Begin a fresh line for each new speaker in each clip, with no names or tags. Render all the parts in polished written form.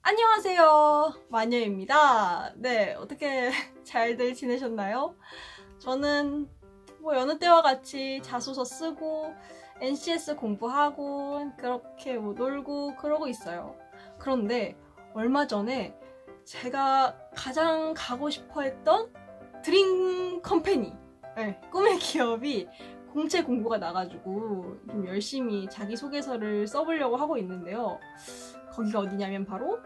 안녕하세요. 마녀입니다. 네, 어떻게 잘들 지내셨나요? 저는 여느 때와 같이 자소서 쓰고 NCS 공부하고 그렇게 놀고 그러고 있어요. 그런데 얼마 전에 제가 가장 가고 싶어 했던 드림 컴퍼니, 네, 꿈의 기업이 공채 공고가 나가지고 좀 열심히 자기소개서를 써보려고 하고 있는데요. 거기가 어디냐면 바로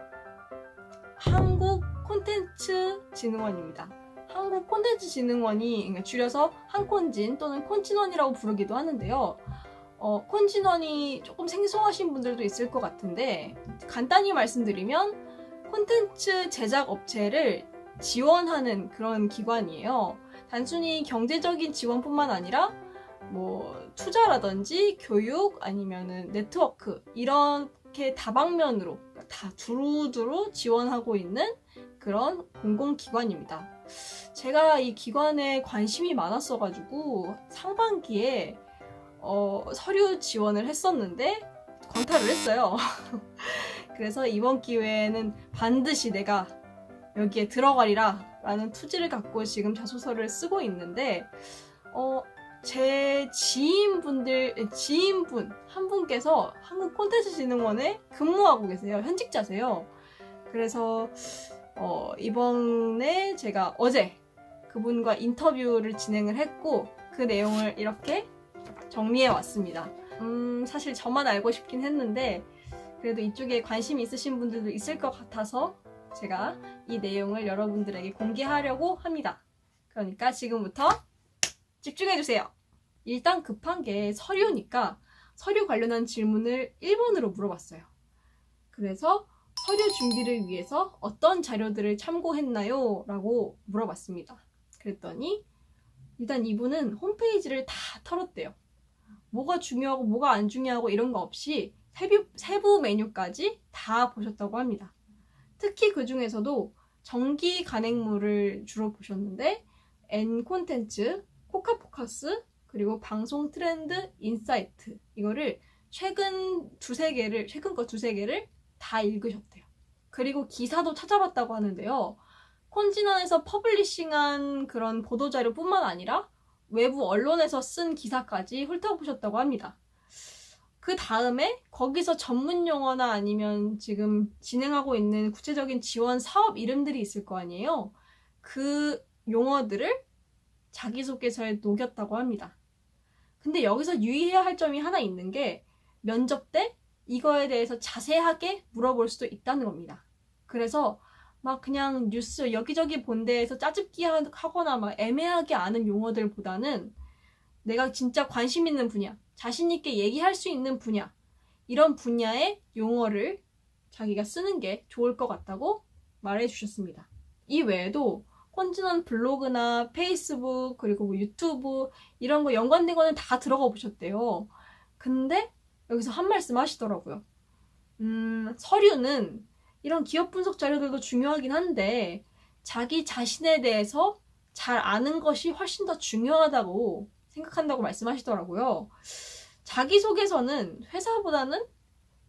한국 콘텐츠진흥원입니다. 한국 콘텐츠진흥원이 그러니까 줄여서 한콘진 또는 콘진원이라고 부르기도 하는데요. 콘진원이 조금 생소하신 분들도 있을 것 같은데 간단히 말씀드리면 콘텐츠 제작 업체를 지원하는 그런 기관이에요. 단순히 경제적인 지원뿐만 아니라 투자라든지 교육 아니면은 네트워크 이렇게 다방면으로 다 두루두루 지원하고 있는 그런 공공기관입니다. 제가 이 기관에 관심이 많았어가지고 상반기에 서류 지원을 했었는데 광탈을 했어요. 그래서 이번 기회에는 반드시 내가 여기에 들어가리라 라는 투지를 갖고 지금 자소서를 쓰고 있는데 제 지인분 한 분께서 한국 콘텐츠진흥원에 근무하고 계세요. 현직자세요. 그래서 이번에 제가 어제 그분과 인터뷰를 진행을 했고 그 내용을 이렇게 정리해 왔습니다. 사실 저만 알고 싶긴 했는데 그래도 이쪽에 관심이 있으신 분들도 있을 것 같아서 제가 이 내용을 여러분들에게 공개하려고 합니다. 그러니까 지금부터 집중해주세요. 일단 급한 게 서류니까 서류 관련한 질문을 1번으로 물어봤어요. 그래서 서류 준비를 위해서 어떤 자료들을 참고했나요? 라고 물어봤습니다. 그랬더니 일단 이분은 홈페이지를 다 털었대요. 뭐가 중요하고 뭐가 안 중요하고 이런 거 없이 세부 메뉴까지 다 보셨다고 합니다. 특히 그 중에서도 정기 간행물을 주로 보셨는데 N콘텐츠, 코카포커스, 그리고 방송 트렌드 인사이트 이거를 최근 거 두세 개를 다 읽으셨대요. 그리고 기사도 찾아봤다고 하는데요. 콘진원에서 퍼블리싱한 그런 보도자료뿐만 아니라 외부 언론에서 쓴 기사까지 훑어보셨다고 합니다. 그 다음에 거기서 전문 용어나 아니면 지금 진행하고 있는 구체적인 지원 사업 이름들이 있을 거 아니에요. 그 용어들을 자기소개서에 녹였다고 합니다. 근데 여기서 유의해야 할 점이 하나 있는 게 면접 때 이거에 대해서 자세하게 물어볼 수도 있다는 겁니다. 그래서 막 그냥 뉴스 여기저기 본 데에서 짜집기 하거나 막 애매하게 아는 용어들보다는 내가 진짜 관심 있는 분야, 자신 있게 얘기할 수 있는 분야, 이런 분야의 용어를 자기가 쓰는 게 좋을 것 같다고 말해 주셨습니다. 이 외에도 콘진원 블로그나 페이스북 그리고 유튜브 이런 거 연관된 거는 다 들어가 보셨대요. 근데 여기서 한 말씀 하시더라고요. 서류는 이런 기업 분석 자료들도 중요하긴 한데 자기 자신에 대해서 잘 아는 것이 훨씬 더 중요하다고 생각한다고 말씀하시더라고요. 자기소개서는 회사보다는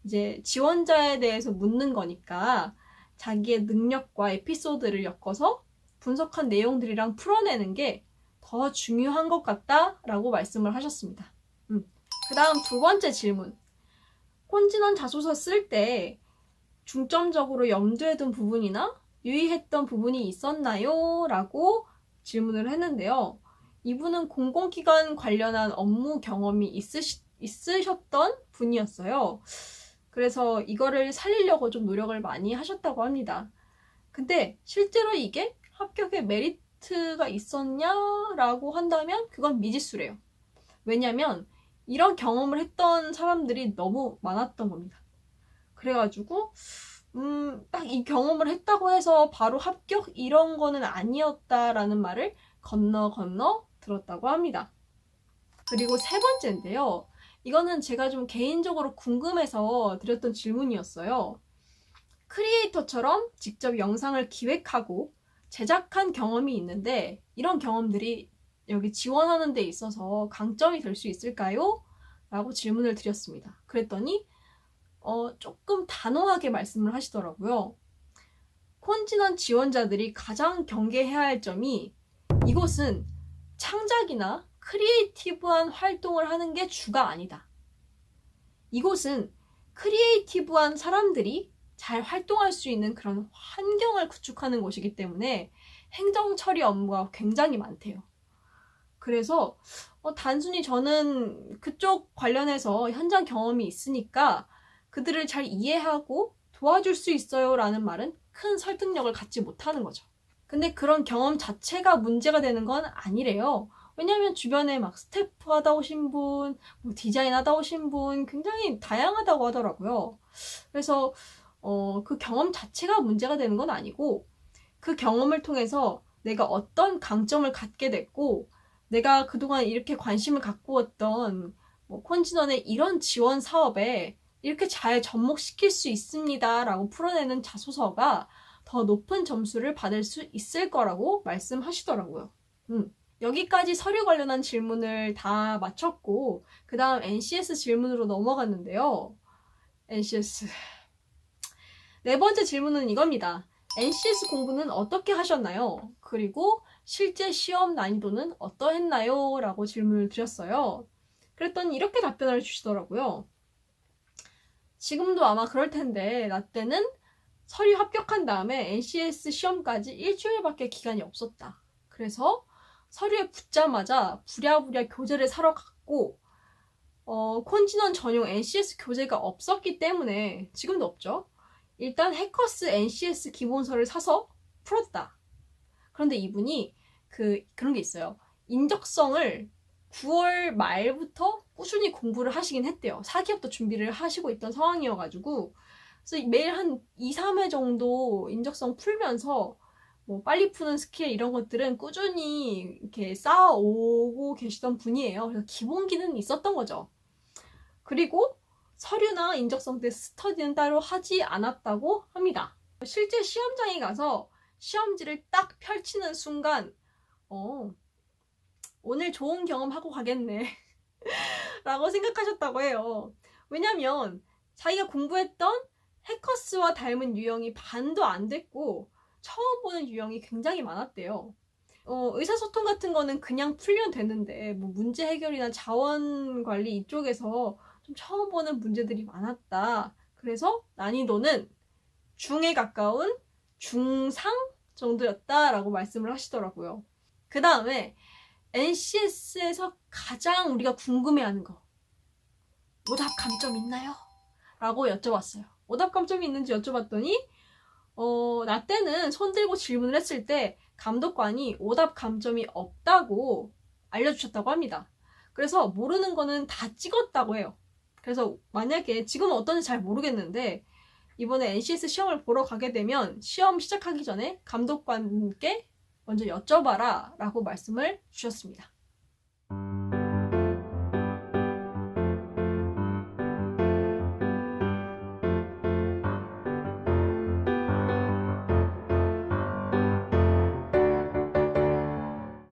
이제 지원자에 대해서 묻는 거니까 자기의 능력과 에피소드를 엮어서 분석한 내용들이랑 풀어내는 게 더 중요한 것 같다라고 말씀을 하셨습니다. 그 다음 두 번째 질문. 콘진원 자소서 쓸 때 중점적으로 염두에 둔 부분이나 유의했던 부분이 있었나요? 라고 질문을 했는데요. 이분은 공공기관 관련한 업무 경험이 있으셨던 분이었어요. 그래서 이거를 살리려고 좀 노력을 많이 하셨다고 합니다. 근데 실제로 이게 합격의 메리트가 있었냐라고 한다면 그건 미지수래요. 왜냐면 이런 경험을 했던 사람들이 너무 많았던 겁니다. 그래가지고 딱 이 경험을 했다고 해서 바로 합격 이런 거는 아니었다라는 말을 건너 들었다고 합니다. 그리고 세 번째인데요. 이거는 제가 좀 개인적으로 궁금해서 드렸던 질문이었어요. 크리에이터처럼 직접 영상을 기획하고 제작한 경험이 있는데 이런 경험들이 여기 지원하는 데 있어서 강점이 될 수 있을까요? 라고 질문을 드렸습니다. 그랬더니 조금 단호하게 말씀을 하시더라고요. 콘진원 지원자들이 가장 경계해야 할 점이 이곳은 창작이나 크리에이티브한 활동을 하는 게 주가 아니다. 이곳은 크리에이티브한 사람들이 잘 활동할 수 있는 그런 환경을 구축하는 곳이기 때문에 행정 처리 업무가 굉장히 많대요. 그래서 단순히 저는 그쪽 관련해서 현장 경험이 있으니까 그들을 잘 이해하고 도와줄 수 있어요 라는 말은 큰 설득력을 갖지 못하는 거죠. 근데 그런 경험 자체가 문제가 되는 건 아니래요. 왜냐면 주변에 막 스태프 하다 오신 분, 뭐 디자인 하다 오신 분 굉장히 다양하다고 하더라고요. 그래서 그 경험 자체가 문제가 되는 건 아니고 그 경험을 통해서 내가 어떤 강점을 갖게 됐고 내가 그동안 이렇게 관심을 갖고 있던 콘진원의 이런 지원 사업에 이렇게 잘 접목시킬 수 있습니다 라고 풀어내는 자소서가 더 높은 점수를 받을 수 있을 거라고 말씀하시더라고요. 여기까지 서류 관련한 질문을 다 마쳤고 그 다음 NCS 질문으로 넘어갔는데요. NCS 네 번째 질문은 이겁니다. NCS 공부는 어떻게 하셨나요? 그리고 실제 시험 난이도는 어떠했나요? 라고 질문을 드렸어요. 그랬더니 이렇게 답변을 주시더라고요. 지금도 아마 그럴 텐데 나 때는 서류 합격한 다음에 NCS 시험까지 일주일밖에 기간이 없었다. 그래서 서류에 붙자마자 부랴부랴 교재를 사러 갔고 콘진원 전용 NCS 교재가 없었기 때문에 지금도 없죠. 일단 해커스 NCS 기본서를 사서 풀었다. 그런데 이분이 그런 게 있어요. 인적성을 9월 말부터 꾸준히 공부를 하시긴 했대요. 4기업도 준비를 하시고 있던 상황이어가지고 그래서 매일 한 2, 3회 정도 인적성 풀면서 뭐 빨리 푸는 스킬 이런 것들은 꾸준히 이렇게 쌓아오고 계시던 분이에요. 그래서 기본기는 있었던 거죠. 그리고 서류나 인적성 때 스터디는 따로 하지 않았다고 합니다. 실제 시험장에 가서 시험지를 딱 펼치는 순간 오늘 좋은 경험하고 가겠네 라고 생각하셨다고 해요. 왜냐면 자기가 공부했던 해커스와 닮은 유형이 반도 안 됐고 처음 보는 유형이 굉장히 많았대요. 의사소통 같은 거는 그냥 풀면 되는데 뭐 문제 해결이나 자원 관리 이쪽에서 좀 처음 보는 문제들이 많았다. 그래서 난이도는 중에 가까운 중상 정도였다라고 말씀을 하시더라고요. 그 다음에 NCS에서 가장 우리가 궁금해하는 거 오답 감점 있나요? 라고 여쭤봤어요. 오답 감점이 있는지 여쭤봤더니 나 때는 손들고 질문을 했을 때 감독관이 오답 감점이 없다고 알려주셨다고 합니다. 그래서 모르는 거는 다 찍었다고 해요. 그래서 만약에 지금은 어떤지 잘 모르겠는데 이번에 NCS 시험을 보러 가게 되면 시험 시작하기 전에 감독관께 먼저 여쭤봐라 라고 말씀을 주셨습니다.